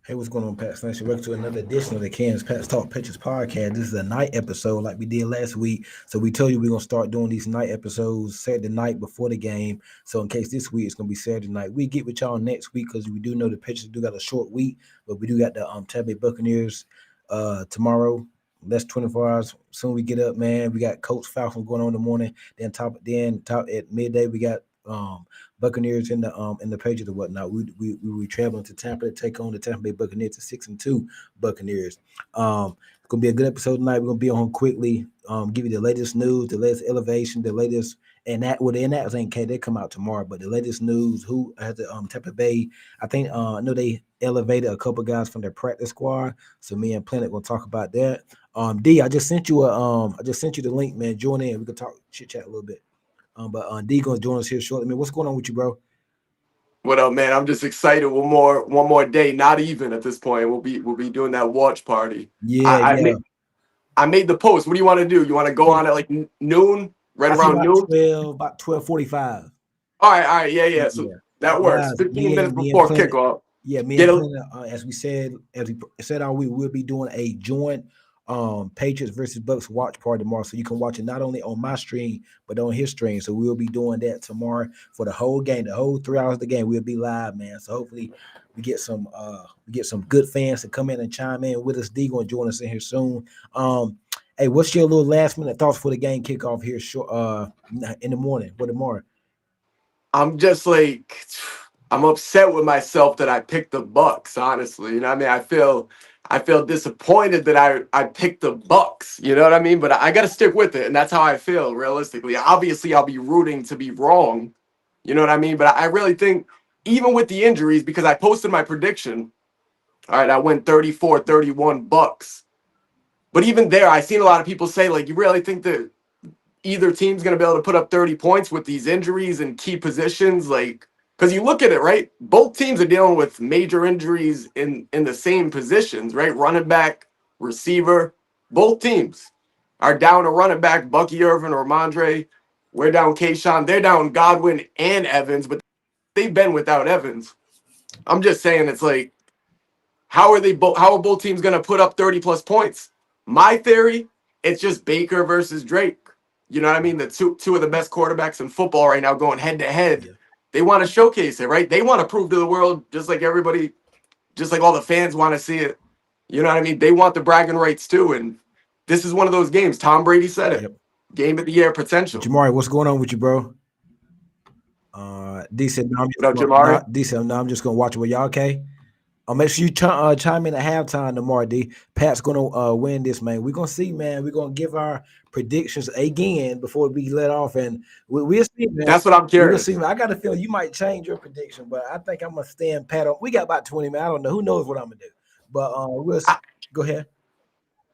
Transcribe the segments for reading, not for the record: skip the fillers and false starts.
Hey, what's going on, Pat? Thanks. Welcome to another edition of the Kansas Pat's Talk Patriots podcast. This is a night episode like we did last week. So we told you we're going to start doing these night episodes Saturday night before the game. So in case this week it's going to be Saturday night, we get with y'all next week because we do know the Patriots do got a short week, but we do got the Tampa Bay Buccaneers tomorrow. Less 24 hours. Soon we get up, man. We got Colts Falcons going on in the morning. Then top at midday we got Buccaneers in the Patriots and whatnot. We traveling to Tampa to take on the Tampa Bay Buccaneers, the 6-2 Buccaneers. It's gonna be a good episode tonight. We're gonna be on quickly, give you the latest news, the latest elevation, the latest the announcements ain't they come out tomorrow, but the latest news. Who has the Tampa Bay? I think I know they elevated a couple guys from their practice squad. So me and Planet gonna talk about that. D, I just sent you the link, man. Join in. We can talk chit chat a little bit. But D gonna join us here shortly. Man, what's going on with you, bro? What up, man? I'm just excited. One more day. Not even at this point. We'll be doing that watch party. Yeah. I made the post. What do you want to do? You want to go on at like noon, right around noon? About 12:45. All right. Yeah. So that works. 15 minutes before kickoff. Yeah, me and Planet, as we said all week, we'll be doing a joint Patriots versus Bucs watch party tomorrow. So you can watch it not only on my stream, but on his stream. So we'll be doing that tomorrow for the whole game, the whole 3 hours of the game. We'll be live, man. So hopefully we get some good fans to come in and chime in with us. D gonna join us in here soon. Hey, what's your little last minute thoughts for the game kickoff here in the morning for tomorrow? I'm just like, I'm upset with myself that I picked the Bucs, honestly. You know what I mean? I feel disappointed that I picked the Bucs. You know what I mean? But I got to stick with it, and that's how I feel realistically. Obviously, I'll be rooting to be wrong. You know what I mean? But I really think even with the injuries, because I posted my prediction, all right, I went 34-31 Bucs. But even there, I seen a lot of people say, like, you really think that either team's going to be able to put up 30 points with these injuries and key positions? Like, because you look at it, right? Both teams are dealing with major injuries in the same positions, right? Running back, receiver. Both teams are down a running back, Bucky Irvin or Ramondre. We're down Kayshawn. They're down Godwin and Evans, but they've been without Evans. I'm just saying, it's like, how are both teams going to put up 30-plus points? My theory, it's just Baker versus Drake. You know what I mean? The two of the best quarterbacks in football right now going head-to-head. Yeah. They want to showcase it, right? They want to prove to the world, just like everybody, just like all the fans want to see it. You know what I mean? They want the bragging rights too, and this is one of those games. Tom Brady said it. Yep. Game of the year potential. Jamari, what's going on with you, bro? D said, no, I'm just going to watch it. Well, y'all okay? Make sure you chime in at halftime tomorrow, D. Pat's gonna win this, man. We're gonna see, man. We're gonna give our predictions again before we let off, and we'll see, man. That's what I'm We'll see, curious. man. I got a feeling you might change your prediction, but I think I'm gonna stand pat on. We got about 20 minutes. I don't know. Who knows what I'm gonna do? But we'll see. I, Go ahead.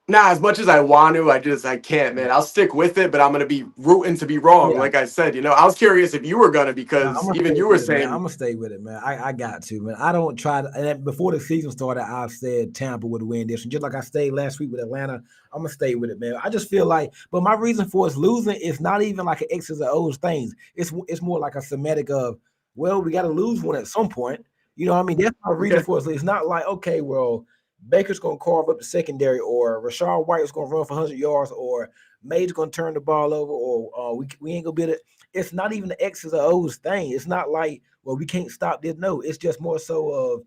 Nah, as much as I want to, I can't, Yeah, man. I'll stick with it, but I'm gonna be rooting to be wrong. yeah. Like I said, I was curious if you were gonna No, I'm because gonna even stay you were with it, man. I'm saying gonna stay with it, man. I got to, man. I don't try to. And before the season started, I said Tampa would win this, and just like I stayed last week with Atlanta, I'm gonna stay with it, man. I just feel like, but my reason for us losing is not even like an X's or O's things. It's more like a semantic of, well, we got to lose one at some point. You know what I mean? That's my reason okay, for us. It's not like, okay, well, Baker's gonna carve up the secondary, or Rashard White is gonna run for 100 yards, or Mays gonna turn the ball over, or we ain't gonna be able to. It's not even the X's or O's thing. It's not like, well, we can't stop this. No, it's just more so of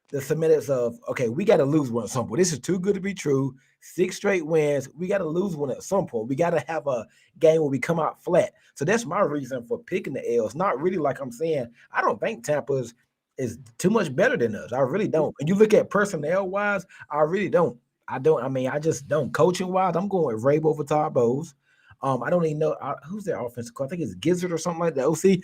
the semantics of, okay, we got to lose one at some point. This is too good to be true. 6 straight wins. We got to lose one at some point. We got to have a game where we come out flat. So that's my reason for picking the L's. Not really like I'm saying, I don't think Tampa's is too much better than us. I really don't. And you look at personnel wise, I really don't. I don't. I mean, I just don't. Coaching wise, I'm going with Vrabel over Todd Bowles. I don't even know who's their offensive coach. I think it's Gizzard or something like that. OC.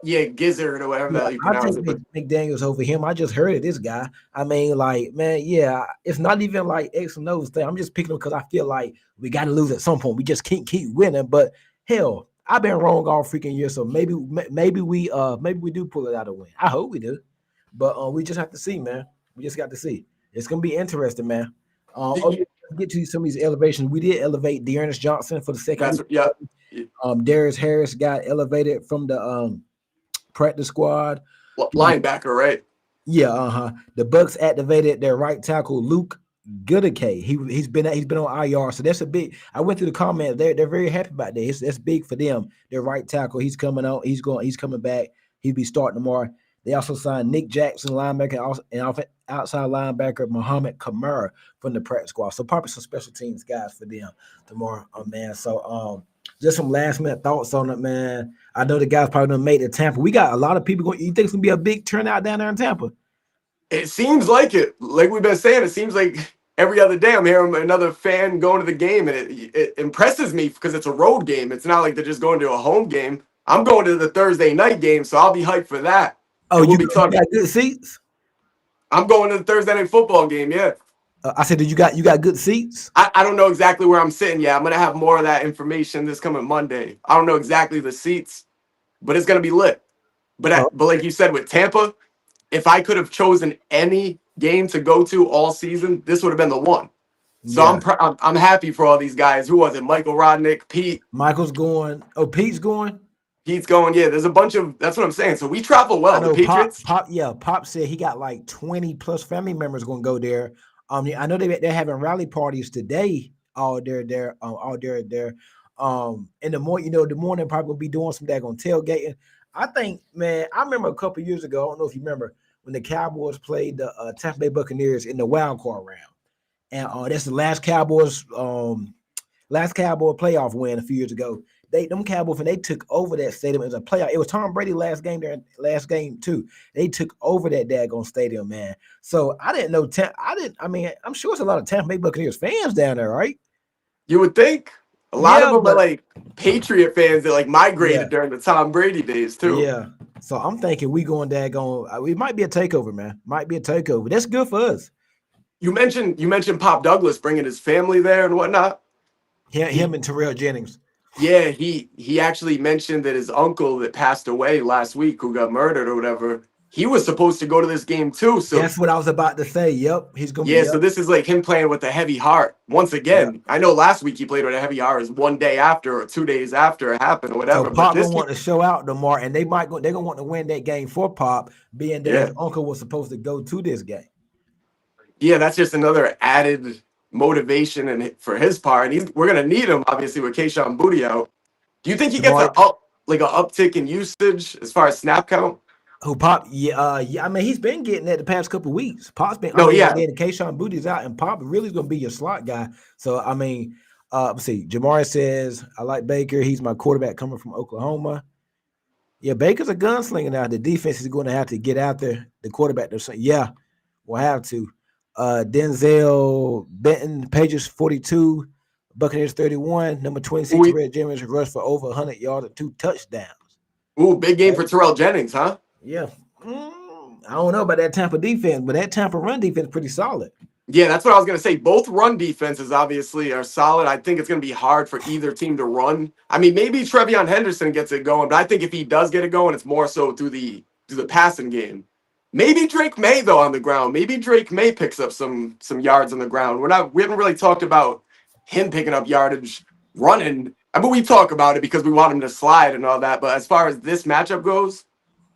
yeah, Gizzard or whatever Yeah, that you I take pronounce it, but McDaniels over him. I just heard of this guy. I mean, like, man, yeah, it's not even like X and O's thing. I'm just picking him because I feel like we got to lose at some point. We just can't keep winning. But hell, I've been wrong all freaking year. So maybe we do pull it out a win. I hope we do. But we just have to see, man. We just got to see. It's gonna be interesting, man. y- Let's get to some of these elevations. We did elevate Dearness Johnson for the second that's week. yeah. Darius Harris got elevated from the practice squad. Linebacker, right? Yeah, The Bucs activated their right tackle Luke Goodicay. He's been on IR, so that's a big. I went through the comment. They're very happy about that. That's big for them. Their right tackle. He's coming out. He's coming back. He'll be starting tomorrow. They also signed Nick Jackson, linebacker, and outside linebacker Muhammad Kamara from the practice squad. So probably some special teams guys for them tomorrow, man. So just some last minute thoughts on it, man. I know the guys probably gonna make it to Tampa. We got a lot of people going. You think it's gonna be a big turnout down there in Tampa? It seems like it. Like we've been saying, it seems like every other day I'm hearing another fan going to the game, and it impresses me because it's a road game. It's not like they're just going to a home game. I'm going to the Thursday night game, so I'll be hyped for that. Oh, And we'll you be got talking. good seats? I'm going to the Thursday night football game. Yeah. I said, did you got good seats? I don't know exactly where I'm sitting yet. I'm gonna have more of that information this coming Monday. I don't know exactly the seats, but it's gonna be lit. Oh, But like you said with Tampa, if I could have chosen any game to go to all season, this would have been the one. So yeah. I'm happy for all these guys. Who was it? Michael Rodnick, Pete. Michael's going. Oh, Pete's going. Pete's going. Yeah, there's a bunch of. That's what I'm saying. So we travel I well. The know Pop. Patriots. Pop. Yeah, Pop said he got like 20 plus family members going to go there. I know they're having rally parties today. All there. In the morning, the morning probably gonna be doing some daggone tailgating. I think, man, I remember a couple years ago. I don't know if you remember when the Cowboys played the Tampa Bay Buccaneers in the wild card round, and that's the last Cowboy playoff win a few years ago. Them Cowboys, when they took over that stadium as a playoff, it was Tom Brady last game too. They took over that daggone stadium, man. So I didn't know. I mean, I'm sure it's a lot of Tampa Bay Buccaneers fans down there, right? You would think a lot of Yeah, them are but like Patriot fans that like yeah, migrated during the Tom Brady days too. yeah. So I'm thinking we going daggone. We might be a takeover, man. Might be a takeover. That's good for us. You mentioned Pop Douglas bringing his family there and whatnot. He Him and Terrell Jennings. Yeah, he actually mentioned that his uncle that passed away last week, who got murdered or whatever, he was supposed to go to this game too. So That's what I was about to say. Yep, he's gonna be. yeah, so Yep, this is like him playing with a heavy heart. Once yep. again, I know last week he played with a heavy heart is one day after or 2 days after it happened or So whatever. But Pop gonna this want to show out tomorrow, and they're gonna want to win that game for Pop, being that his yeah. uncle was supposed to go to this game. Yeah, that's just another added motivation and for his part. And we're gonna need him obviously with Keishawn Booty out. Do you think he gets Jamar, an uptick in usage as far as snap count? who Pop? Yeah. I mean, he's been getting that the past couple of weeks. Pop's been. I No, mean, and yeah. then Kayshawn Booty's out, and Pop really is gonna be your slot guy. So I mean, let's see. Jamar says, "I like Baker. He's my quarterback coming from Oklahoma." Yeah, Baker's a gunslinger now. The defense is going to have to get out there. The quarterback, they're saying, yeah. We'll have to. Denzel Benton, Pages 42, Buccaneers 31, number 26, Ooh, Red Jennings rushed for over 100 yards and 2 touchdowns. big game Okay. for Terrell Jennings, huh? Yeah. I don't know about that Tampa defense, but that Tampa run defense pretty solid. Yeah, that's what I was going to say. Both run defenses obviously are solid. I think it's going to be hard for either team to run. I mean, maybe Trevion Henderson gets it going, but I think if he does get it going, it's more so through the passing game. Maybe Drake May though on the ground. Maybe Drake May picks up some yards on the ground. We haven't really talked about him picking up yardage running. I mean, we talk about it because we want him to slide and all that, but as far as this matchup goes,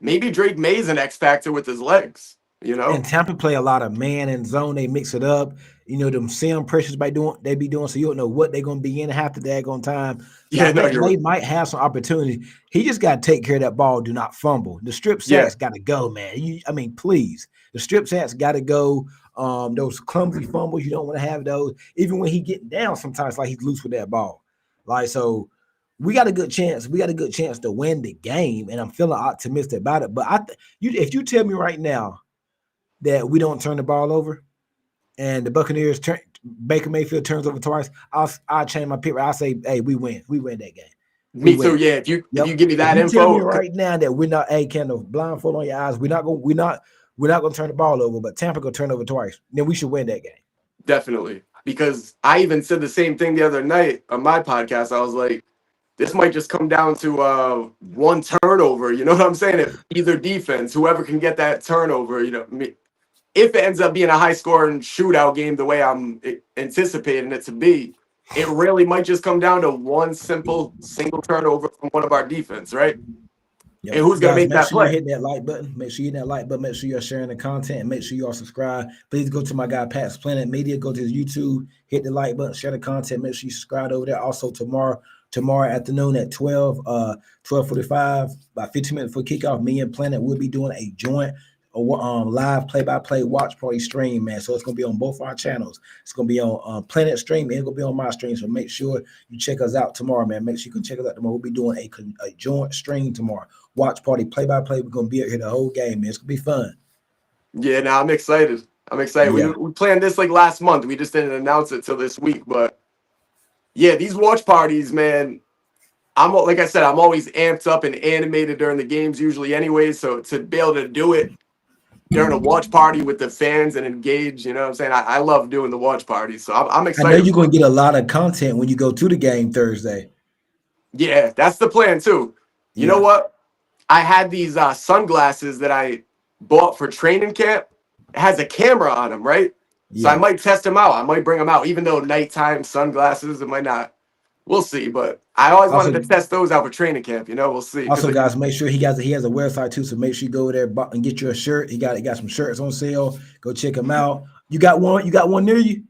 maybe Drake May's an X factor with his legs, you know? And Tampa play a lot of man and zone. They mix it up. You know, them sim pressures they be doing, so you don't know what they're gonna be in half the daggone time. So Yeah, I no, think you're May might have some opportunity. He just got to take care of that ball. Do not fumble. The strip yeah. sacks got to go, man. I mean, please. The strip sacks got to go. Those clumsy fumbles, you don't want to have those. Even when he getting down, sometimes like he's loose with that ball. Like so, we got a good chance. We got a good chance to win the game, and I'm feeling optimistic about it. But if you tell me right now that we don't turn the ball over and the Buccaneers Baker Mayfield turns over twice, I'll change my pick. I'll say, hey, we win that game. We Me too. win. Yeah, if you Yep. give me If that you tell me info, right now that we're not, hey, Kendall, blindfold on your eyes, we're not gonna turn the ball over, but Tampa gonna turn over twice, then we should win that game. definitely. Because I even said the same thing the other night on my podcast. I was like, this might just come down to one turnover. You know what I'm saying? If either defense, whoever can get that turnover, if it ends up being a high scoring shootout game the way I'm anticipating it to be, it really might just come down to one simple single turnover from one of our defense, right? Yep. And who's going to Guys, make make that sure you're play? hitting that like button. Make sure you're hitting that like button. Make sure you're sharing the content and make sure you all subscribe. Please go to my guy Pat's Planet Media. Go to his YouTube, hit the like button, share the content. Make sure you subscribe over there. Also tomorrow afternoon at 12:45, about 15 minutes before kickoff, me and Planet will be doing a joint live play-by-play watch party stream, man. So it's gonna be on both our channels. It's gonna be on Planet Stream and it's gonna be on my stream. So make sure you check us out tomorrow, man. Make sure you can check us out tomorrow. We'll be doing a joint stream tomorrow. Watch party, play-by-play. We're gonna be out here the whole game, man. It's gonna be fun. Yeah, now I'm excited. I'm excited. Yeah. We planned this like last month. We just didn't announce it till this week. But yeah, these watch parties, man. Like I said, I'm always amped up and animated during the games usually anyway. So to be able to do it during a watch party with the fans and engage, you know what I'm saying? I love doing the watch parties. So I'm I know excited. you're gonna get a lot of content when you go to the game Thursday. Yeah, that's the plan too. You know Yeah. what? I had these sunglasses that I bought for training camp. It has a camera on them, right? So I Yeah. might test them out. I might bring them out, even though nighttime sunglasses, it might not. We'll see. But I always wanted Also, to test those out for training camp. We'll see. Because Also, guys, make sure he has a website too. So make sure you go there and get you a shirt. He got some shirts on sale. Go check him out. You got one? You got one near you?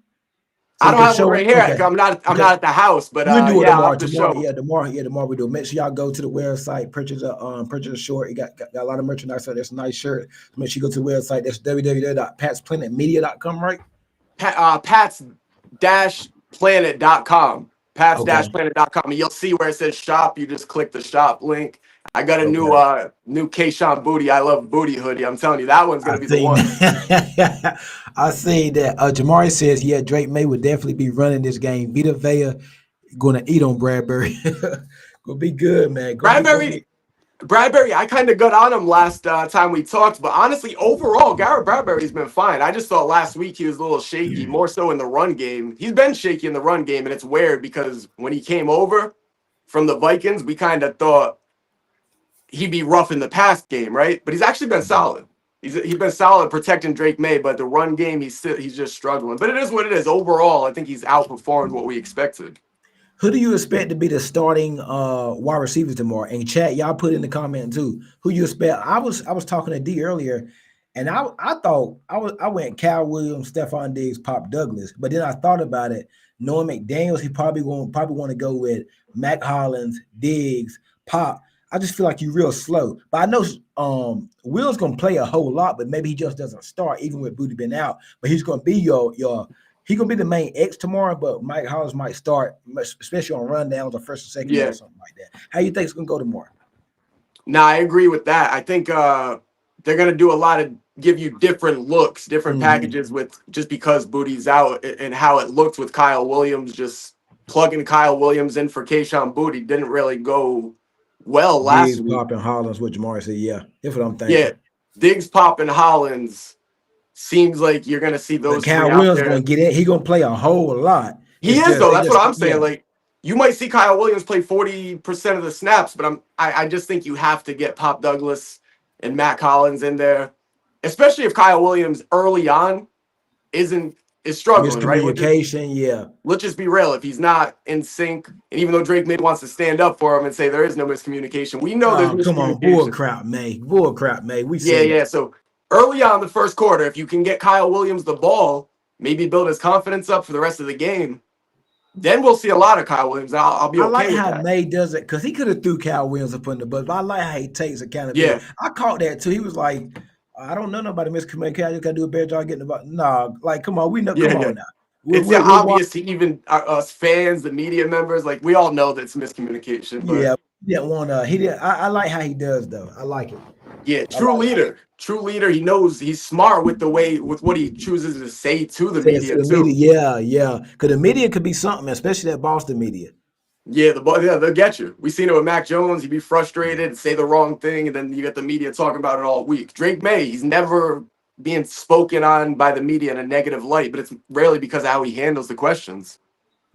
So I you don't can have one show right him? here. Okay. I'm Okay. not at the house, but We'll do it yeah, I'll tomorrow. have to show 'em. Tomorrow we do. Make sure y'all go to the website, purchase a short. You got a lot of merchandise. So that's a nice shirt. Make sure you go to the website. That's www.patsplanetmedia.com, right? Pats-planet.com. Okay. Pats-planet.com. And you'll see where it says shop. You just click the shop link. I got a Okay. new Kayshawn Booty. I love Booty hoodie. I'm telling you, that one's I gonna be the seen one. I seen that Jamari says, yeah, Drake May would definitely be running this game. Vita Vea gonna eat on Bradbury. Gonna be good, man. Gonna Bradbury, be Bradbury, I kind of got on him last time we talked, but honestly, overall, Garrett Bradbury's been fine. I just thought last week he was a little shaky, more so in the run game. He's been shaky in the run game, and it's weird because when he came over from the Vikings, we kind of thought he'd be rough in the pass game, right? But he's actually been solid. He's been solid protecting Drake May, but the run game he's just struggling. But it is what it is. Overall, I think he's outperformed what we expected. Who do you expect to be the starting wide receivers tomorrow? And chat, y'all put in the comment too. Who you expect? I was talking to D earlier, and I thought I went Cal Williams, Stephon Diggs, Pop Douglas, but then I thought about it. Knowing McDaniels, he probably want to go with Mac Hollins, Diggs, Pop. I just feel like you're real slow. But I know Will's gonna play a whole lot, but maybe he just doesn't start, even with Booty been out. But he's gonna be your he gonna be the main X tomorrow, but Mike Hollins might start, especially on rundowns or first or second down Yeah. or something like that. How you think it's gonna go tomorrow? Now I agree with that. I think they're gonna do a lot of give you different looks, different Hmm. packages with just because Booty's out and how it looked with Kyle Williams. Just plugging Kyle Williams in for Kayshawn Booty didn't really go well last Diggs, week. Pop, and Hollins, what Jamari said. Yeah, that's what I'm Yeah, thinking. Diggs, Pop, and Hollins seems like you're gonna see But those three Cal out Williams going there. to get it. He going to play a whole lot. He It's is just though. they That's what just I'm saying. yeah. Like you might see Kyle Williams play 40% of the snaps, but I just think you have to get Pop Douglas and Matt Collins in there, especially if Kyle Williams early on isn't is struggling, right? Miscommunication. Yeah, Let's just be real. If he's not in sync, and even though Drake May wants to stand up for him and say there is no miscommunication, we know there's oh, come on, bull miscommunication. crap, man. Bull crap, man. We Yeah, seen yeah. that. So early on in the first quarter, if you can get Kyle Williams the ball, maybe build his confidence up for the rest of the game, then we'll see a lot of Kyle Williams. I'll be I like okay with how that. May does it because he could have threw Cal Williams up in the bus, but I like how he takes accountability. Yeah, I caught that too. He was like, I don't know nobody miscommunicating. I just got to do a better job getting the ball. No, like, come on. We know, yeah, come yeah. on now. It's We're obvious to even us fans, the media members. Like we all know that it's miscommunication, but yeah. He didn't want to, he didn't, I like how he does, though. I like it. yeah, I like how true leader. He knows he's smart with the way with what he chooses to say to the says to media the media. too. Yeah, yeah. Because the media could be something, especially that Boston media. Yeah, yeah, they'll get you. We seen it with Mac Jones. He'd be Yeah. frustrated, say the wrong thing, and then you get the media talking about it all week. Drake May, he's never being spoken on by the media in a negative light, but it's rarely because of how he handles the questions.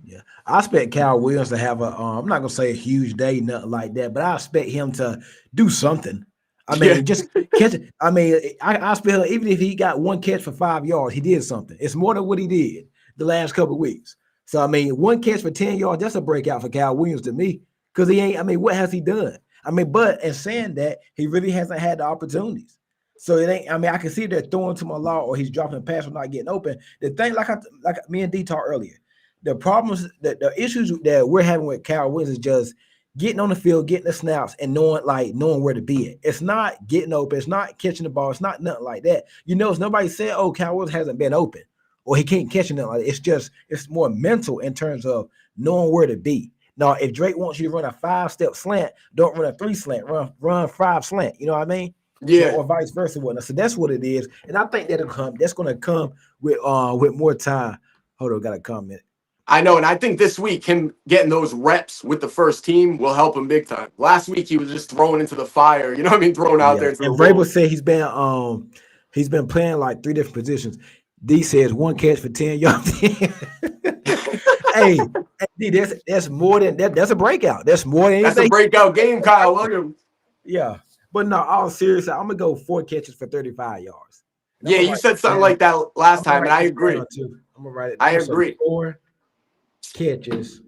Yeah, I expect Cal Williams to have a. I'm not gonna say a huge day, nothing like that, but I expect him to do something. I Yeah, mean, just catch it. I mean, I expect even if he got one catch for 5 yards, he did something. It's more than what he did the last couple of weeks. So I mean, one catch for 10 yards, that's a breakout for Cal Williams to me because he ain't. I mean, what has he done? I mean, but in saying that, he really hasn't had the opportunities. So it ain't. I mean, I can see they're throwing to my law or he's dropping a pass or not getting open. The thing, like me and D talked earlier, the problems, the issues that we're having with Cal Williams is just getting on the field, getting the snaps, and knowing where to be at. It's not getting open. It's not catching the ball. It's not nothing like that. It's nobody said, "Oh, Cal Williams hasn't been open or he can't catch nothing like that." It's more mental in terms of knowing where to be. Now, if Drake wants you to run a 5-step slant, don't run a 3 slant. Run 5 slant. You know what I mean? So yeah, or vice versa, whatnot. So that's what it is, and I think that'll come. That's going to come with more time. Hold on, got a comment. I know. And I think this week, him getting those reps with the first team will help him big time. Last week, he was just thrown into the fire. You know what I mean? Thrown out Yeah, there into the and Vrabel wolves. said he's been playing like 3 different positions. D says one catch for 10 yards. Hey, D, that's more than that. That's a breakout. That's more than That's a anything. breakout game, Kyle Williams. Yeah, but no, all seriously, I'm gonna go 4 catches for 35 yards. And I'm Yeah, gonna you write said this something down. like that last I'm gonna time, and write I this agree. down too. I'm gonna write it I down. So agree. 4 catches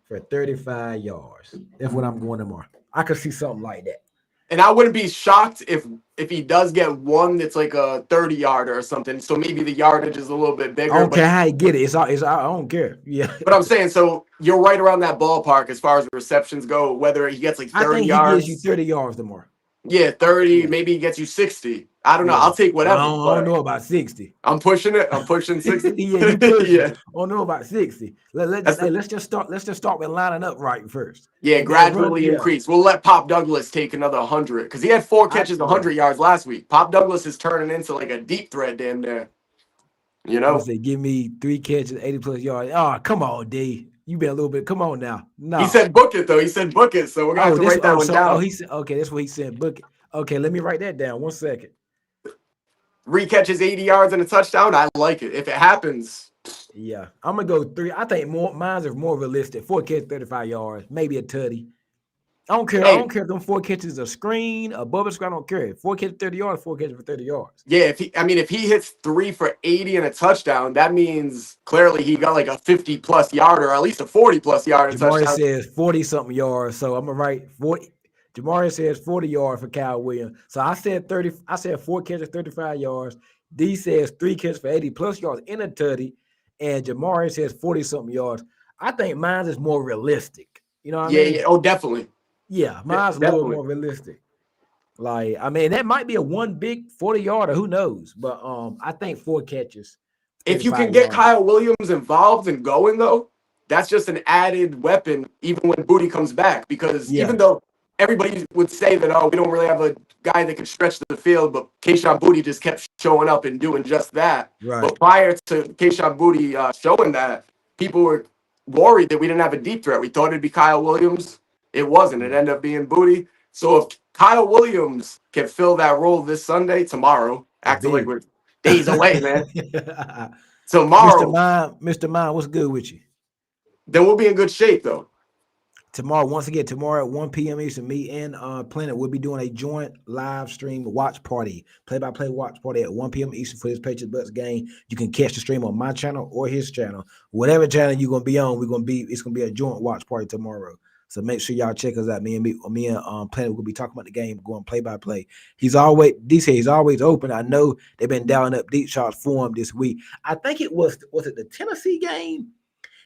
for 35 yards. That's what I'm going tomorrow. I could see something like that. And I wouldn't be shocked if he does get one that's like a 30-yarder or something. So maybe the yardage is a little bit I bigger. don't But care how he get it. I don't care. Yeah. but I'm saying, so you're right around that ballpark as far as receptions go. Whether he gets like I 30 think he gives you yards, 30 yards tomorrow. yeah, 30, Yeah. maybe he gets you 60. I don't know. Yeah. I'll take I whatever. don't, I don't But know about 60. I'm pushing it. I'm pushing 60. Yeah, you pushing it. Yeah, I don't know about 60. that's the, Let's just start with lining up right first. yeah. And then run. Gradually Yeah. increase. We'll let Pop Douglas take another 100 because he had 4 catches, Yeah. 100 yards last week. Pop Douglas is turning into like a deep threat damn there. You I'm gonna know. say give me 3 catches, 80 plus yards. Oh, come on, D. You been a little bit. Come on now. He No. said book it though. He said book it. So we're gonna have Oh, to write that one down. he said okay, that's what he said. Book it. Okay, let me write that down. 1 second. 3 catches, 80 yards, and a touchdown. I like it. If it happens, Yeah. I'm gonna go 3. I think mine's are more realistic. 4 catches, 35 yards, maybe a tutty. I don't care. I hey, don't care if them 4 catches are screen, above a screen. I don't care. 4 catches, 30 yards, 4 catches for 30 yards. yeah. If he hits 3 for 80 and a touchdown, that means clearly he got like a 50+ yard or at least a 40+ yard and Jamari touchdown. says 40 something yards. So I'm gonna write 40. Jamari says 40 yards for Kyle Williams. So I said 30. I said 4 catches, 35 yards. D says 3 catches for 80 plus yards in a tutty. And Jamari says 40 something yards. I think mine is more realistic. You know what I Yeah, mean? yeah. Oh, definitely. Yeah, mine's a little Definitely. more realistic. Like, I mean, that might be a one big 40 yarder, who knows? But I think 4 catches, If you can 35 get yards. Kyle Williams involved and going though, that's just an added weapon even when Booty comes back. Because Yeah. everybody would say that, oh, we don't really have a guy that can stretch the field, but Kayshon Boutte just kept showing up and doing just that. Right. But prior to Kayshon Boutte showing that, people were worried that we didn't have a deep threat. We thought it'd be Kyle Williams. It wasn't. It ended up being Boutte. So if Kyle Williams can fill that role this Sunday, tomorrow, It's acting like big. we're days away, man. Mr. Tomorrow, Mind, what's good with you? then we'll be in good shape, though. Tomorrow, once again, tomorrow at 1 p.m. Eastern, me and Planet will be doing a joint live stream watch party, play-by-play watch party at 1 p.m. Eastern for this Patriots Bucs game. You can catch the stream on my channel or his channel. Whatever channel you're gonna be on, it's gonna be a joint watch party tomorrow. So make sure y'all check us out. Me and Planet will be talking about the game, going play-by-play. He's always open. I know they've been dialing up deep shots for him this week. I think it was it the Tennessee game?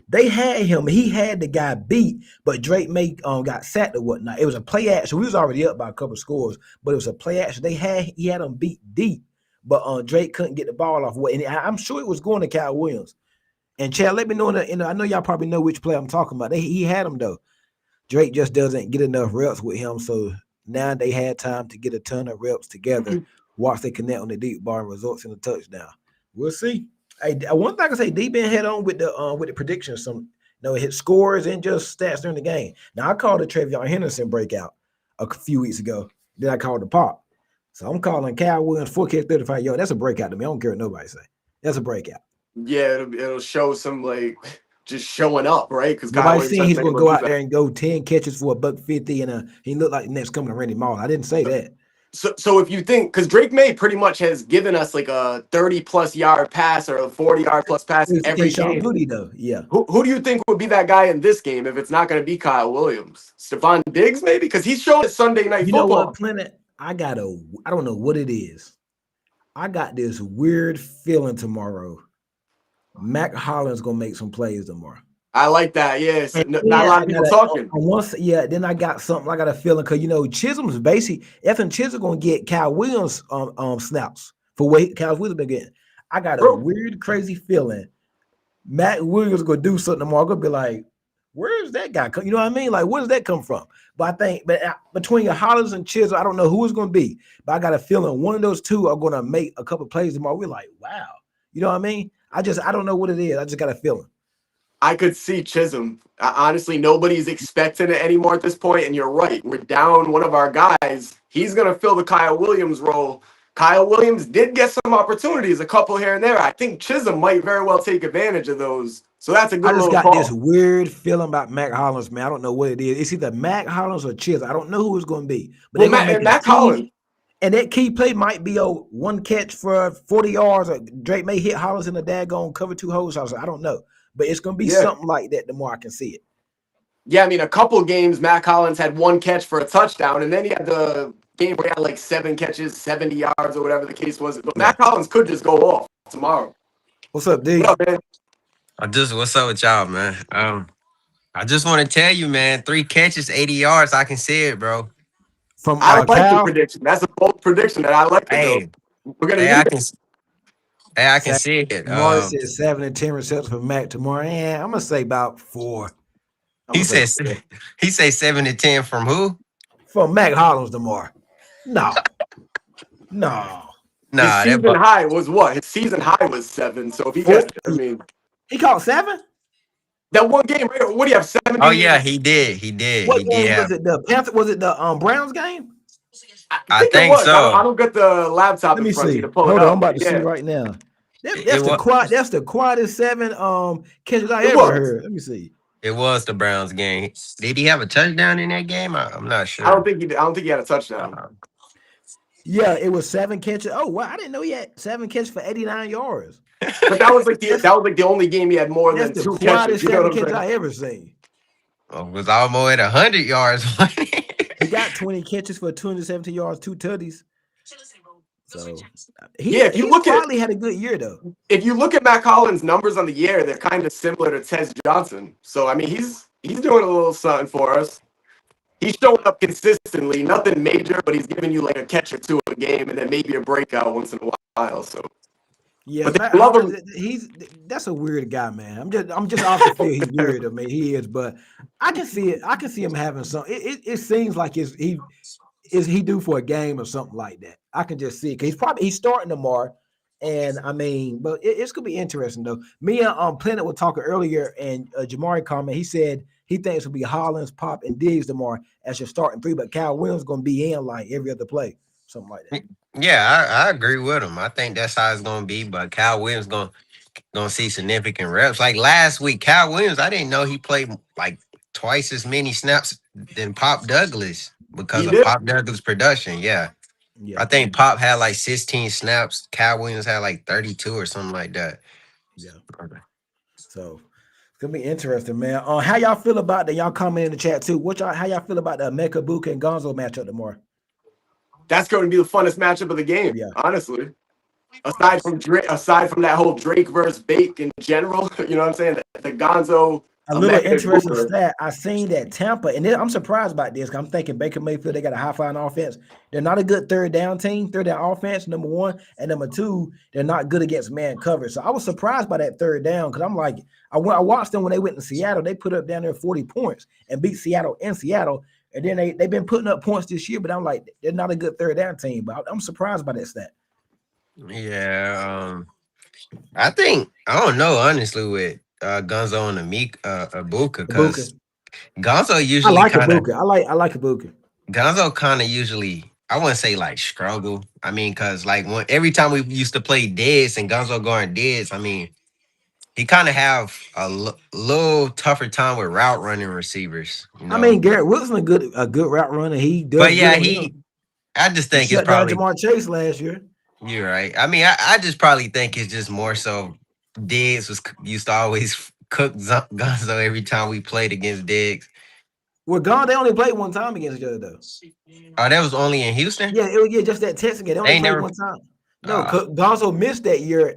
They had him. He had the guy beat, but Drake May got sacked or whatnot. It was a play action. We was already up by a couple of scores, but it was a play action. He had him beat deep, but Drake couldn't get the ball off. And I'm sure it was going to Kyle Williams. And Chad, let me know. I know y'all probably know which play I'm talking about. He had him though. Drake just doesn't get enough reps with him, so now they had time to get a ton of reps together. Watch they connect on the deep ball and results in a touchdown. We'll see. Hey, one thing I can say, D been head on with the predictions. Hit scores and just stats during the game. Now I called the Travion Henderson breakout a few weeks ago. Then I called the pop. So I'm calling Kyle Williams 4K 35. Yo, that's a breakout to me. I don't care what nobody say. That's a breakout. Yeah, it'll show some just showing up, right? Because nobody's saying he's gonna go out there and go 10 catches for $150 and he looked like the next coming to Randy Moss. I didn't say that. So if you think, because Drake May pretty much has given us like a 30+ yard pass or a 40-yard plus pass every game. Booty, though. Yeah. Who do you think would be that guy in this game if it's not going to be Kyle Williams? Stephon Diggs, maybe? Because he's showing Sunday Night Football. You know what, Planet? I don't know what it is. I got this weird feeling tomorrow. Mac Hollins gonna make some plays tomorrow. I like that. Yes, not a lot of people talking. Then I got something. I got a feeling because Chisholm's basically Chisholm gonna get Kyle Williams snaps for what Kyle Williams been getting. I got a weird, crazy feeling. Matt Williams gonna do something tomorrow. I'm gonna be like, where's that guy come? You know what I mean? Like, where does that come from? But I think, between Hollins and Chisholm, I don't know who it's gonna be. But I got a feeling one of those two are gonna make a couple plays tomorrow. We're like, wow. You know what I mean? I don't know what it is. I just got a feeling. I could see Chisholm. Honestly, nobody's expecting it anymore at this point, and you're right. We're down one of our guys. He's going to fill the Kyle Williams role. Kyle Williams did get some opportunities, a couple here and there. I think Chisholm might very well take advantage of those. So that's a good little call. I just got this weird feeling about Mac Hollins, man. I don't know what it is. It's either Mac Hollins or Chisholm. I don't know who it's going to be. But Mac Hollins. And that key play might be one catch for 40 yards. Or Drake may hit Hollins in the daggone cover two holes. I don't know. But it's going to be something like that the more I can see it. Yeah, I mean, a couple games, Mac Hollins had one catch for a touchdown, and then he had the game where he had like 7 catches, 70 yards, or whatever the case was. But Mac Hollins could just go off tomorrow. What's up, D? What up, man? What's up with y'all, man? I just want to tell you, man, 3 catches, 80 yards. I can see it, bro. I like the prediction. That's a bold prediction that I like. Hey, we're gonna I can see it. Morris said 7 and 10 receptions for Mac tomorrow. I'm gonna say about 4. He said 7 to 10 from who? From Mac Hollins tomorrow. No. His season high was what? His season high was 7. So if he gets, he caught 7. That one game, right? What do you have? 7? Oh yeah, he did. What game was it? The Panther? Was it the Browns game? I think so. I don't get the laptop. Let me see. Hold on, I'm about to see right now. That's the quietest 7 catches I ever heard. Let me see. It was the Browns game. Did he have a touchdown in that game? I'm not sure. I don't think he had a touchdown. Yeah, it was 7 catches. Oh wow, I didn't know he had 7 catches for 89 yards. But that was like the only game he had more than 2 catches. You know what I'm saying? I ever seen. It was almost at 100 yards. He got 20 catches for 217 yards, 2 tutties. So he probably had a good year though. If you look at Mac Hollins' numbers on the year, they're kind of similar to Tez Johnson. So I mean, he's doing a little something for us. He's showing up consistently, nothing major, but he's giving you like a catch or 2 a game, and then maybe a breakout once in a while. So Yeah, But they Matt love him. Hollins, that's a weird guy, man. I'm just off the field. He's weird. I mean, he is, but I can see it. I can see him having some. It seems like he due for a game or something like that. I can just see it. 'Cause he's starting tomorrow, and I mean, but it's gonna be interesting though. Me and Planet were talking earlier, and Jamari comment. He said he thinks it'll be Hollins, Pop, and Diggs tomorrow as your starting three, but Cal Williams gonna be in like every other play, something like that. Yeah, I agree with him. I think that's how it's gonna be. But Cal Williams gonna see significant reps. Like last week, Cal Williams, I didn't know he played like twice as many snaps than Pop Douglas because He of did. Pop Douglas' production. Yeah, Yeah, I think Pop had like 16 snaps. Cal Williams had like 32 or something like that. yeah. So it's gonna be interesting, man. How y'all feel about that? Y'all comment in the chat too. How y'all feel about the Mecca Buka and Gonzo matchup tomorrow? That's going to be the funnest matchup of the game, Yeah. honestly. Aside from that whole Drake versus Bake in general, you know what I'm saying? The Gonzo, A little Emeka, and interesting Booker. stat. I seen that Tampa, and I'm surprised about this. 'Cause I'm thinking Baker Mayfield, they got a high flying offense. They're not a good third down team, third down offense, number one. And number two, they're not good against man coverage. So I was surprised by that third down because I'm like, I watched them when they went to Seattle. They put up down there 40 points and beat Seattle in Seattle. And then they've been putting up points this year, but I'm like, they're not a good third down team. But I'm surprised by that stat. Yeah, I don't know honestly with Gonzo and Abuka Ibuka. because Gonzo I usually like kind of Ibuka. I like Ibuka. Gonzo kind of usually, I wouldn't say like struggle. I mean, cause like every time we used to play Deads and Gonzo going Deads, I mean, he kind of have little tougher time with route running receivers, you I know. mean, Garrett Wilson a good route runner. He But does good yeah, on him. I just He think it's shut down probably Jamar Chase last year. you're right. I mean, I just probably think it's just more so Diggs used to always cook Gonzo every time we played against Diggs. Well, gone. They only played one time against each other, though. Oh, that was only in Houston. Yeah, it was just that Texas game. They They only ain't played never. one time. No, Uh, Gonzo missed that year.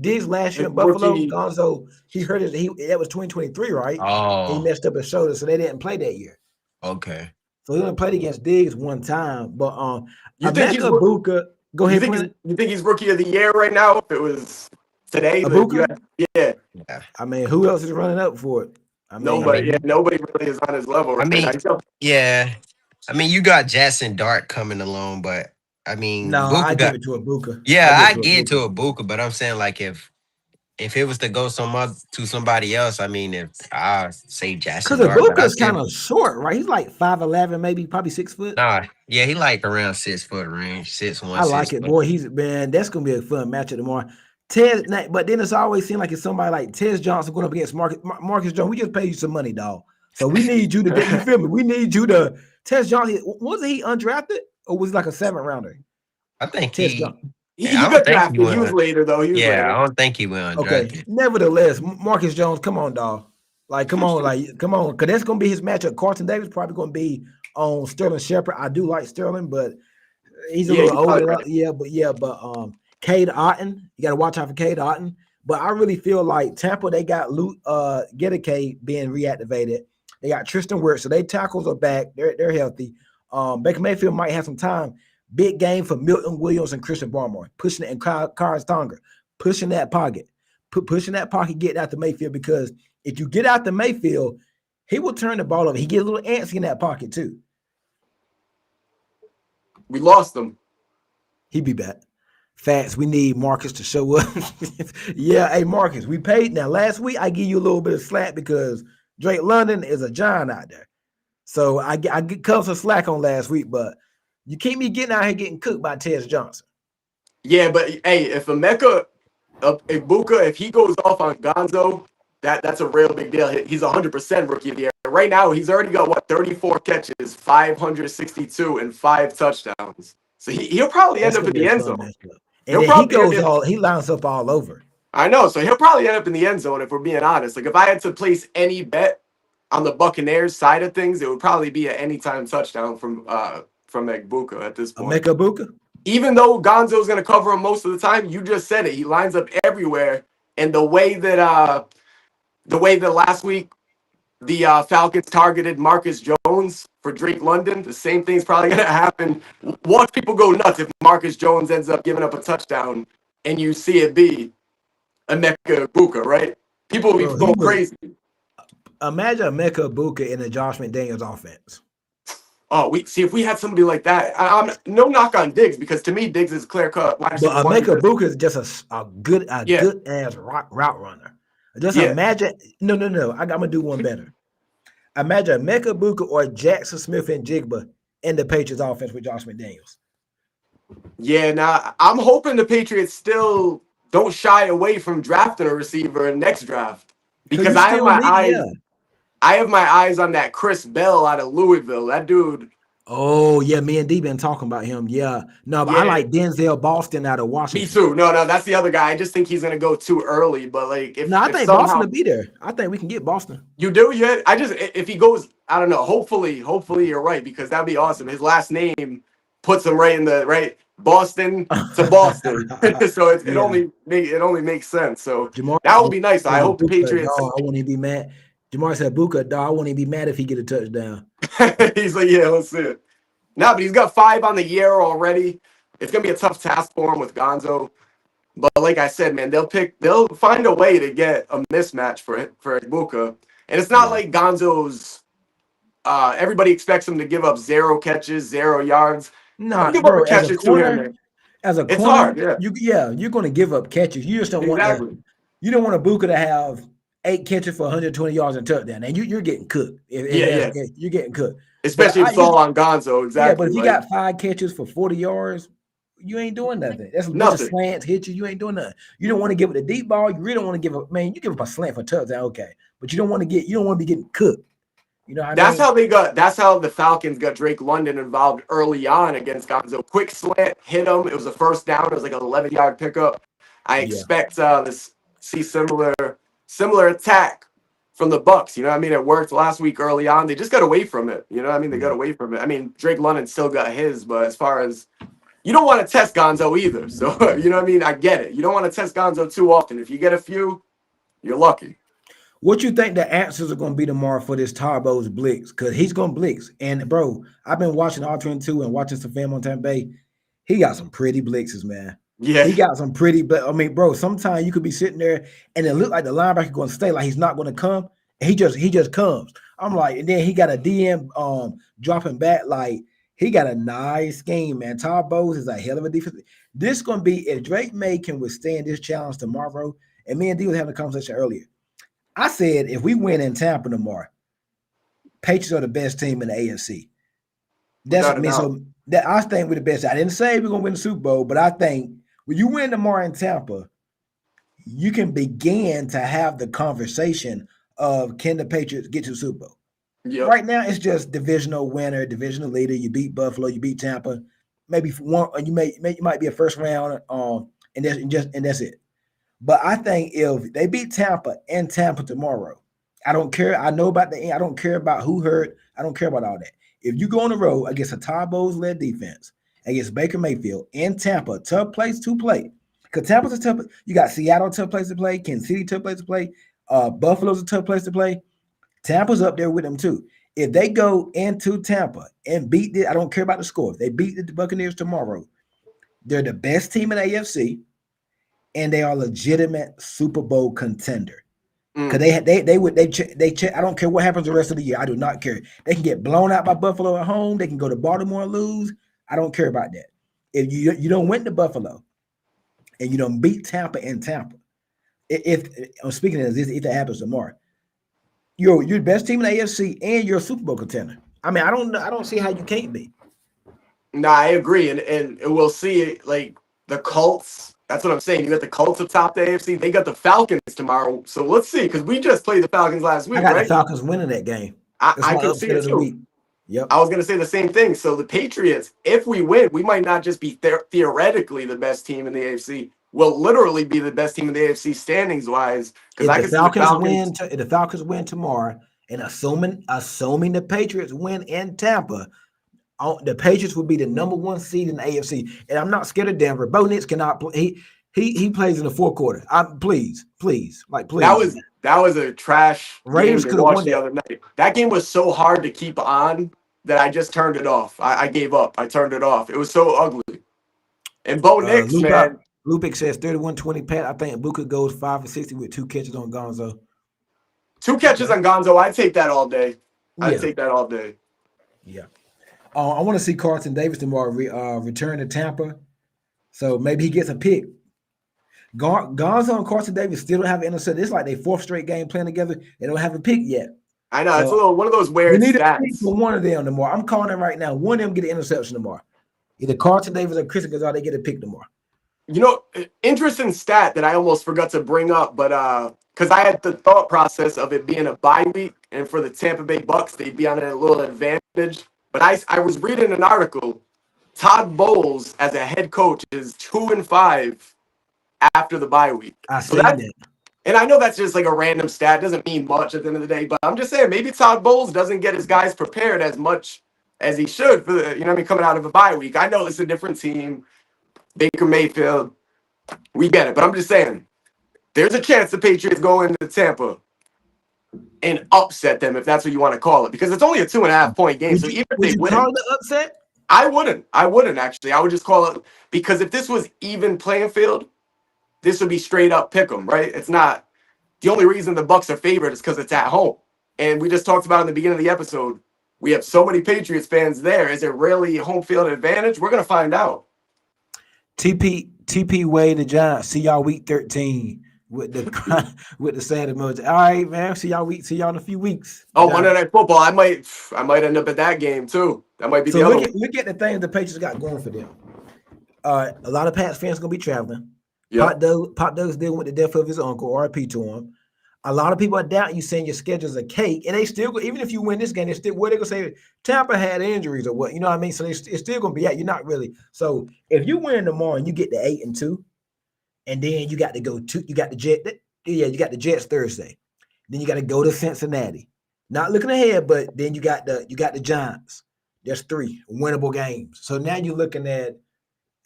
Diggs last year His in Buffalo. rookie. Gonzo he hurt his. That was 2023, right? He oh, messed up his shoulder, so they didn't play that year. okay. So he only played against Diggs one time. But You think he's Emeka Buka. Go you ahead, think Planet. he's rookie of the year right now? If it was today, Abuka. yeah, Yeah. I mean, who else is running up for it? I I mean, mean, nobody really is on his level I right mean, now. yeah. I mean, you got Jackson Dart coming along, but I mean, no, I Buka give got. it to Abuka. I Yeah, give it I to get to Abuka. Ibuka, but I'm saying like if it was to go to somebody else, I mean, if I say Because Jackson Dart, but Ibuka I is still kind of short, right? He's like 5'11", maybe probably 6 foot. nah. Yeah, he like around 6 foot range, 6'1", I like it, 6 foot. boy. That's gonna be a fun matchup tomorrow. But then it's always seemed like it's somebody like Tez Johnson going up against Marcus Jones. We just paid you some money, dog. So we need you to get. You feel me? We need you to. Tez Johnson, wasn't he undrafted or was he like a 7th rounder? I think Tez Johnson. He I don't got think he drafted. He was went. later though. He was Yeah, later. I don't think he went Okay. undrafted. Nevertheless, Marcus Jones, come on, dog. Come on, because that's gonna be his matchup. Carlton Davis probably gonna be on Sterling Shepard. I do like Sterling, but he's a Yeah, little he's probably older. right. But Cade Otton, you got to watch out for Cade Otton. But I really feel like Tampa, they got Luke Getacade being reactivated. They got Tristan Wirtz, so they tackles are back. They're healthy. Baker Mayfield might have some time. Big game for Milton Williams and Christian Barmore, pushing it, and Carson Tonger, pushing that pocket, pushing that pocket, getting out to Mayfield, because if you get out to Mayfield, he will turn the ball over. He gets a little antsy in that pocket too. We lost him. He'd be back. Fats, we need Marcus to show up. Yeah, hey, Marcus, we paid. Now, last week, I give you a little bit of slack because Drake London is a giant out there. So I get cut some slack on last week, but you keep me getting out here getting cooked by Tez Johnson. Yeah, but hey, if Ibuka, if he goes off on Gonzo, that's a real big deal. He's 100% rookie of the year. Right now, he's already got 34 catches, 562, and 5 touchdowns. So he'll probably end That's up gonna in be the a end fun zone. matchup. And He'll then he probably he lines up all over. I know, so he'll probably end up in the end zone if we're being honest. Like if I had to place any bet on the Buccaneers side of things, it would probably be an anytime touchdown from Ibuka at this point. Emeka Buka. Even though Gonzo's going to cover him most of the time, you just said it. He lines up everywhere, and the way that last week the Falcons targeted Marcus Jones for Drake London, the same thing's probably going to happen. Watch people go nuts if Marcus Jones ends up giving up a touchdown and you see it be Emeka Egbuka, right? People will be Bro, he going was. crazy. Imagine Emeka Ibuka in the Josh McDaniels offense. Oh, we see if we had somebody like that. I'm no knock on Diggs because to me Diggs is clear cut wide But receiver one. Emeka Because, Ibuka is just a good yeah, ass route runner. Just yeah, imagine. No. I'm gonna do one better. Imagine Emeka Ibuka or Jackson Smith and Jigba in the Patriots offense with Josh McDaniels. yeah. Now I'm hoping the Patriots still don't shy away from drafting a receiver in next draft Cause because you still need, yeah. I have my eyes on that Chris Bell out of Louisville. That dude, Oh yeah, me and D been talking about him. Yeah, no, but I yeah, like Denzel Boston out of me Washington. too. No, that's the other guy. I just think he's gonna go too early. But like, No, I if think Boston somehow will be there. I think we can get Boston. you do, yeah, I just if he goes, I don't know. Hopefully you're right because that'd be awesome. His last name puts him right in the right Boston to Boston, so Yeah, it only makes sense. So Jamar that would be nice. I hope the Buka, Patriots. dog. I won't even be mad. Jamar said Buka, dog. I won't even be mad if he get a touchdown. He's like, yeah, let's see it. No, but he's got 5 on the year already. It's gonna be a tough task for him with Gonzo. But like I said, man, they'll find a way to get a mismatch for Ibuka. And it's not Yeah. like Gonzo's everybody expects him to give up 0 catches, 0 yards. He'll Nah, give up a bro. catch or two here and there. As a It's hard, corner, yeah. you're going to give up catches. You just don't want to. Exactly. You don't want a Buka to have 8 catches for 120 yards and touchdown, and you're getting cooked. Yeah, yeah. You're getting cooked. But Especially if it's all on Gonzo, yeah, but exactly. if you Like got 5 catches for 40 yards, you ain't doing nothing. That's a bunch of nothing. slants hit you. You ain't doing nothing. You don't want to give it a deep ball. You really don't want to give up. Man, you give up a slant for a touchdown, okay, but you don't want to be getting cooked. You know what I mean? That's how the Falcons got Drake London involved early on against Gonzo. Quick slant, hit him. It was a first down. It was like an 11-yard pickup. I Yeah. expect to see similar attack from the Bucs. You know what I mean? It worked last week early on. They just got away from it. You know what I mean? They got Yeah. away from it. I mean, Drake London still got his, but as far as you don't want to test Gonzo either. So you know what I mean? I get it. You don't want to test Gonzo too often. If you get a few, you're lucky. What you think the answers are going to be tomorrow for this Tarbo's blitz? Because he's going to blitz. And, bro, I've been watching R22 and watching some film on Tampa Bay. He got some pretty blitzes, man. Yeah. He got some pretty, but I mean, bro, sometimes you could be sitting there and it look like the linebacker going to stay, like he's not going to come. And he just comes. I'm like, and then he got a DM dropping back. Like, he got a nice game, man. Todd Bowles is a hell of a defense. This is going to be, if Drake May can withstand this challenge tomorrow, and me and D was having a conversation earlier. I said if we win in Tampa tomorrow, Patriots are the best team in the AFC. That's what I mean. So that I think we're the best. I didn't say we're gonna win the Super Bowl, but I think when you win tomorrow in Tampa, you can begin to have the conversation of can the Patriots get to the Super Bowl. Yep. Right now, it's just divisional winner, divisional leader. You beat Buffalo, you beat Tampa. Maybe one, you might be a first round, and that's it. But I think if they beat Tampa and Tampa tomorrow, I don't care. I know about the end. I don't care about who hurt. I don't care about all that. If you go on the road against a Todd Bowles-led defense, against Baker Mayfield in Tampa, tough place to play. Because Tampa's a tough. You got Seattle, tough place to play. Kansas City, tough place to play. Buffalo's a tough place to play. Tampa's up there with them too. If they go into Tampa and beat I don't care about the score. If they beat the Buccaneers tomorrow, they're the best team in the AFC. And they are a legitimate Super Bowl contender because I don't care what happens the rest of the year. I do not care. They can get blown out by Buffalo at home. They can go to Baltimore and lose. I don't care about that. If you don't win to Buffalo and you don't beat Tampa in Tampa, if I'm speaking of this, if that happens tomorrow, you're the best team in the AFC and you're a Super Bowl contender. I mean, I don't see how you can't be. No, I agree, and we'll see. Like the Colts, that's what I'm saying. You got the Colts up top the AFC. They got the Falcons tomorrow, so let's see. Because we just played the Falcons last week, I got right? the Falcons winning that game. That's I my can see upset it of the too. week. Yep. I was gonna say the same thing. So the Patriots, if we win, we might not just be theoretically the best team in the AFC. We'll literally be the best team in the AFC standings wise. Because I can see the Falcons if the Falcons win tomorrow, and assuming the Patriots win in Tampa, the Patriots will be the number 1 seed in the AFC. And I'm not scared of Denver. Bo Nix cannot play. He plays in the fourth quarter. Please. That was a trash Raiders game to could have watch won the that. other night. That game was so hard to keep on that I just turned it off. I gave up. I turned it off. It was so ugly. And Bo Nix, Luke man. Lupic says 31-20 Pat. I think Buka goes 5 for 60 with 2 catches on Gonzo. 2 catches Okay. on Gonzo. I'd take that all day. I'd Yeah. take that all day. Yeah. I want to see Carlton Davis tomorrow return to Tampa. So maybe he gets a pick. Gonzo and Carlton Davis still don't have an interception. It's like their 4th straight game playing together. They don't have a pick yet. I know. It's a So little one of those we weird need a pick stats. for one of them tomorrow. I'm calling it right now. One of them get an interception tomorrow. Either Carlton Davis or Chris Gonzalez, they get a pick tomorrow. You know, interesting stat that I almost forgot to bring up, but because I had the thought process of it being a bye week, and for the Tampa Bay Bucs, they'd be on a little advantage. But I was reading an article. Todd Bowles, as a head coach, is 2-5 after the bye week. I So seen that. and I know that's just like a random stat, doesn't mean much at the end of the day. But I'm just saying, maybe Todd Bowles doesn't get his guys prepared as much as he should for the, coming out of a bye week. I know it's a different team. Baker Mayfield, we get it. But I'm just saying, there's a chance the Patriots go into Tampa and upset them, if that's what you want to call it, because it's only a 2.5-point game. So even if Would they you win, call it an upset? I wouldn't actually. I would just call it, because if this was even playing field, this would be straight up pick 'em, right? It's not. The only reason the Bucs are favored is because it's at home, and we just talked about in the beginning of the episode. We have so many Patriots fans there. Is it really home field advantage? We're gonna find out. TP Way the Giants. See y'all week 13 with the with the sad emoji. All right, man. See y'all in a few weeks. Oh, Monday Night Football. I might end up at that game too. That might be So the other one. look at the things the Patriots got going for them. A lot of Pats fans gonna be traveling. Yep. Pop Doug's dealing with the death of his uncle, RP to him. A lot of people are doubting you, saying your schedule's a cake, and they still, even if you win this game, they still, what they gonna say? Tampa had injuries or what? You know what I mean? So it's still gonna be at. You're not really. So if you win tomorrow and you get the 8-2, and then you got to go to, you got the Jets Thursday, then you got to go to Cincinnati. Not looking ahead, but then you got the Giants. There's 3 winnable games. So now you're looking at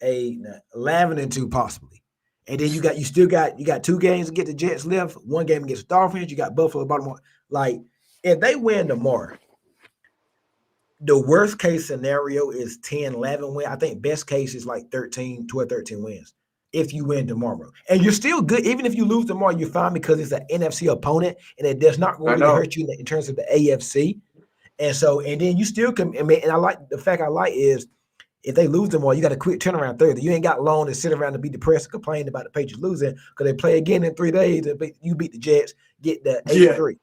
a 11-2 possibly. And then you got 2 games to get the Jets left, 1 game against the Dolphins, you got Buffalo, Baltimore. Like, if they win tomorrow, the worst case scenario is 10-11 win. I think best case is like 13 wins if you win tomorrow. And you're still good. Even if you lose tomorrow, you're fine because it's an NFC opponent and it does not really hurt you in terms of the AFC. And then you still can, and I like the fact is, if they lose tomorrow, you got a quick turnaround Thursday. You ain't got long to sit around and be depressed and complain about the Patriots losing because they play again in 3 days. And you beat the Jets, get the 8-3.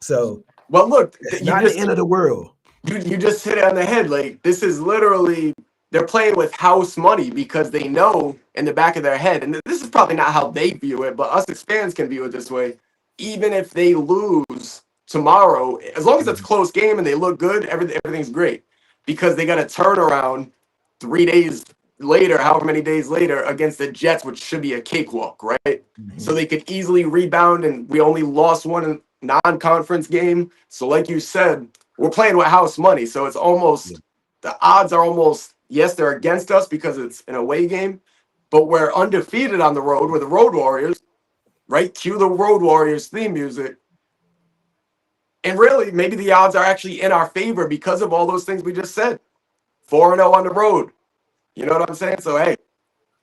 So, well, look, it's not the end of the world. You just hit it on the head. Like, this is literally, they're playing with house money because they know in the back of their head, and this is probably not how they view it, but us as fans can view it this way. Even if they lose tomorrow, as long as it's a close game and they look good, everything's great, because they got a turnaround 3 days later, however many days later, against the Jets, which should be a cakewalk, right? Mm-hmm. So they could easily rebound, and we only lost 1 non-conference game. So like you said, we're playing with house money. So it's almost, the odds are almost, yes, they're against us because it's an away game, but we're undefeated on the road. We're the Road Warriors, right? Cue the Road Warriors theme music. And really, maybe the odds are actually in our favor because of all those things we just said. 4-0 on the road. You know what I'm saying? So, hey,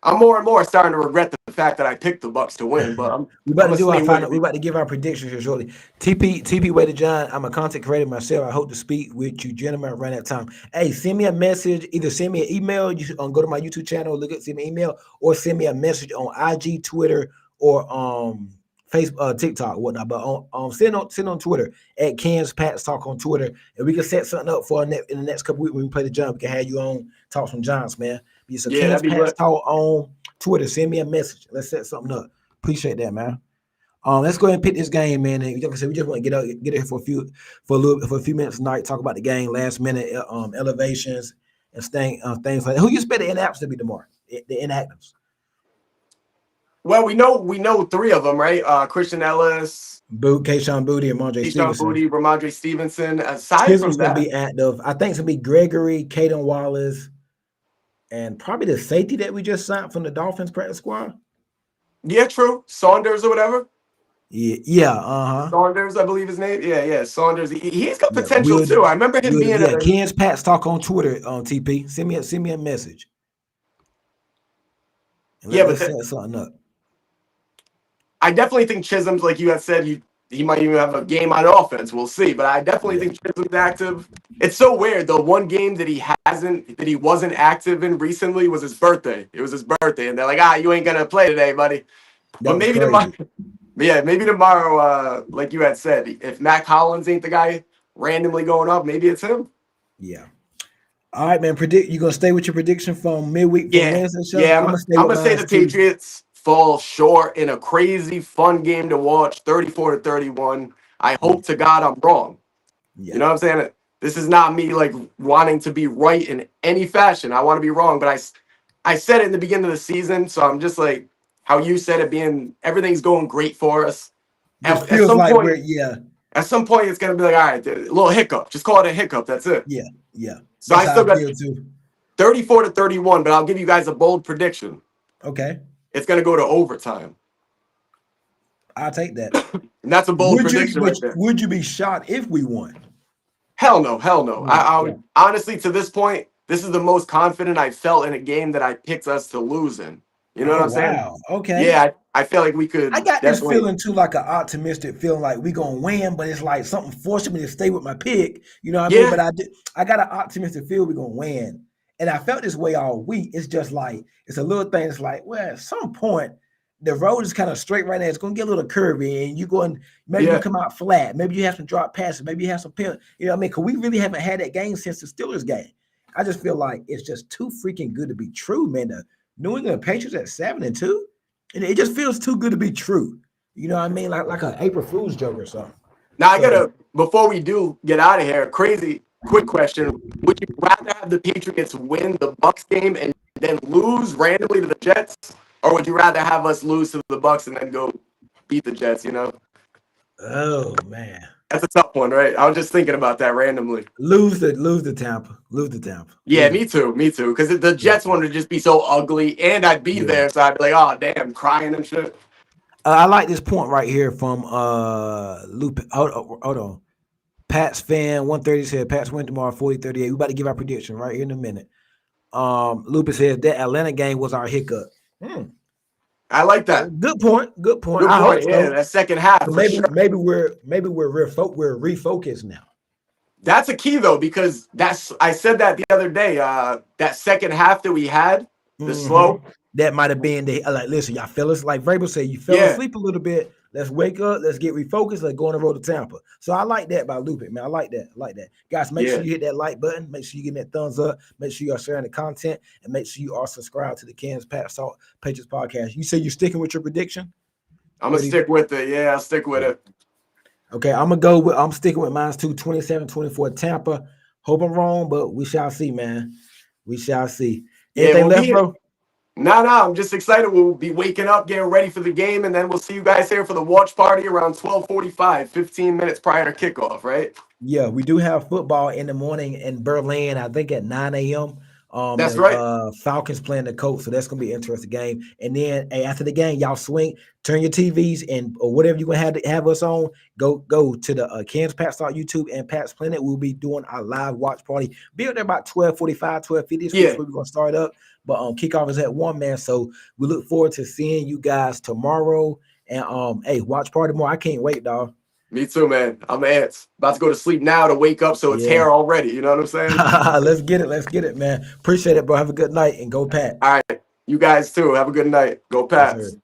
I'm more and more starting to regret the fact that I picked the Bucs to win. But we about to do our final. We about to give our predictions here shortly. TP Way to John. I'm a content creator myself. I hope to speak with you, gentlemen, around that time. Hey, send me a message. Either send me an email. You should go to my YouTube channel, send me an email, or send me a message on IG, Twitter, or Facebook, TikTok, whatnot. But send on Twitter at Ken's Pats Talk on Twitter, and we can set something up for in the next couple weeks when we play the Giants. We can have you on talk some Giants, man. So Ken's Pats Talk on Twitter. Send me a message. Let's set something up. Appreciate that, man. Let's go ahead and pick this game, man. And like I said, we just want to get here for a few minutes tonight. Talk about the game, last minute elevations and things like that. Who you expect the inactives to be tomorrow? The inactives. Well, we know 3 of them, right? Christian Ellis, Kayshon Boutte, and Ramondre Stevenson. Aside from that, gonna be active. I think it's gonna be Gregory, Caden Wallace, and probably the safety that we just signed from the Dolphins practice squad. Yeah, true. Saunders or whatever. Yeah. Saunders, I believe his name. Yeah. Saunders. He's got potential too. I remember him being. Yeah, Ken's Pats Talk on Twitter. TP, send me a message. And Yeah, let's set something up. I definitely think Chisholm's, like you had said, he might even have a game on offense. We'll see. But I definitely think Chisholm's active. It's so weird. The one game that he wasn't active in recently was his birthday. It was his birthday, and they're like, you ain't gonna play today, buddy. That But was maybe crazy. tomorrow. Yeah, maybe tomorrow, like you had said, if Mac Hollins ain't the guy randomly going up, maybe it's him. Yeah. All right, man. You gonna stay with your prediction from midweek from Yeah, Wednesday show? yeah. I'm gonna stay I'm with gonna say mine the too. Patriots fall short in a crazy fun game to watch, 34-31. I hope to God I'm wrong. Yeah. You know what I'm saying? This is not me like wanting to be right in any fashion. I want to be wrong, but I said it in the beginning of the season, so I'm just like how you said it, being everything's going great for us. Just At feels some like point, it's gonna be like, all right, a little hiccup. Just call it a hiccup. That's it. yeah. So That's I how still I got feel too. 34-31, but I'll give you guys a bold prediction. Okay. It's gonna go to overtime. I'll take that. And that's a bold prediction right there. Would you be shocked if we won? Hell no, hell no. I Yeah. would honestly, to this point, this is the most confident I felt in a game that I picked us to lose in. You know what Oh I'm saying? wow. Okay. Yeah, I feel like we I could got this definitely. feeling too, like an optimistic feeling, like we gonna win, but it's like something forcing me to stay with my pick. You know what I mean? Yeah, But I got an optimistic feel we gonna win, and I felt this way all week. It's just like it's a little thing. It's like, well, at some point, the road is kind of straight right now. It's gonna get a little curvy, and you going maybe you yeah. come out flat. Maybe you have some drop passes. Maybe you have some pin. You know what I mean? Because we really haven't had that game since the Steelers game. I just feel like it's just too freaking good to be true, man. The New England Patriots at 7-2. And it just feels too good to be true. You know what I mean? Like an April Fool's joke or something. Now I So gotta, before we do get out of here, crazy quick question. Would you rather have the Patriots win the Bucs game and then lose randomly to the Jets? Or would you rather have us lose to the Bucs and then go beat the Jets, you know? oh man. That's a tough one, right? I was just thinking about that randomly. Lose the Tampa. Lose the Tampa. Yeah, me too. Because the Yeah. Jets one would just be so ugly, and I'd be Yeah. there, so I'd be like, "Oh, damn," crying and shit. I like this point right here from Lupe. Hold on. Pats fan 130 said Pats win tomorrow 40-38. We about to give our prediction right here in a minute. Lupus says that Atlanta game was our hiccup. I like that. Good point. Good point. Good I hope point. so. Yeah, that second half So for sure. maybe we're refocused now. That's a key though, because I said that the other day. That second half that we had, the slow. That might have been the like. Listen, y'all fellas, like Vrabel said, you fell asleep a little bit. Let's wake up. Let's get refocused. Let's go on the road to Tampa. So I like that by Lupin, man. I like that. Guys, make sure you hit that like button. Make sure you get that thumbs up. Make sure you are sharing the content, and make sure you are subscribed to the Kansas Patriots podcast. You say you're sticking with your prediction? I'm gonna stick with it. Yeah, I'll stick with it. Okay, I'm sticking with mine too. 27-24 Tampa. Hope I'm wrong, but we shall see, man. We shall see. Anything left, bro? No, I'm just excited. We'll be waking up, getting ready for the game, and then we'll see you guys here for the watch party around 12:45, 15 minutes prior to kickoff, right? Yeah, we do have football in the morning in Berlin, I think at 9 a.m. That's right. Falcons playing the Colts, so that's gonna be an interesting game. And then after the game, y'all turn your TVs and or whatever you're gonna have us on. Go to the Kansas Pat Start YouTube and Pat's Planet. We'll be doing our live watch party. Be there about 12:45, 12:50. Yeah, we're gonna start up. But kickoff is at 1, man. So we look forward to seeing you guys tomorrow. And hey, watch party tomorrow. I can't wait, dog. Me too, man. I'm ants. About to go to sleep now to wake up so it's here already. You know what I'm saying? Let's get it, man. Appreciate it, bro. Have a good night and go Pat. All right. You guys too. Have a good night. Go Pats. Yes,